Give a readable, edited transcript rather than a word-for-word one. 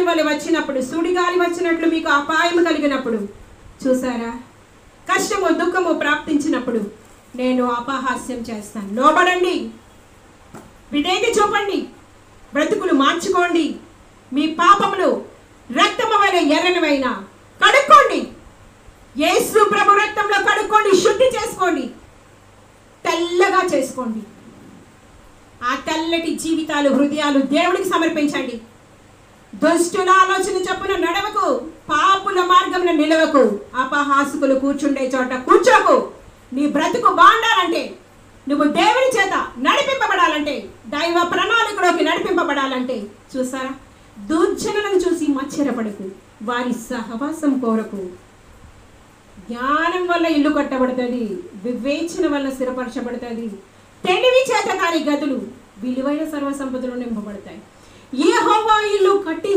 వలె వచ్చినప్పుడు, సుడిగాలి వచ్చినట్లు మీకు అపాయం కలిగినప్పుడు, చూసారా, కష్టము దుఃఖము ప్రాప్తించినప్పుడు నేను అపహాస్యం చేస్తాను. లోబడండి, విధేయత చూపండి, బ్రతుకులు మార్చుకోండి, మీ పాపములు రక్తము వలె ఎర్రనివైనా కడుక్కోండి, యేసు ప్రభు రక్తంలో కడుక్కోండి, శుద్ధి చేసుకోండి, తెల్లగా చేసుకోండి. ఆ తెల్లటి జీవితాలు, హృదయాలు దేవుడికి సమర్పించండి. దుష్టుల ఆలోచన చొప్పున నడవకు, పాపుల మార్గంలో నిలవకు, అపహాసకులు కూర్చుండే చోట కూర్చోకు. నీ బ్రతుకు బాగుండాలంటే, నువ్వు దేవుని చేత నడిపింపబడాలంటే, దైవ ప్రణాళికలోకి నడిపింపబడాలంటే, చూసారా, దుర్జనులను చూసి మచ్చరపడకు, వారి సహవాసం కోరకు. జ్ఞానం వల్ల ఇల్లు కట్టబడుతుంది, వివేచన వల్ల స్థిరపరచబడుతుంది. తెలివి చేత కాని గదులు విలువైన సర్వసంపదలు నింపబడతాయి. యెహోవా ఇల్లు కట్టి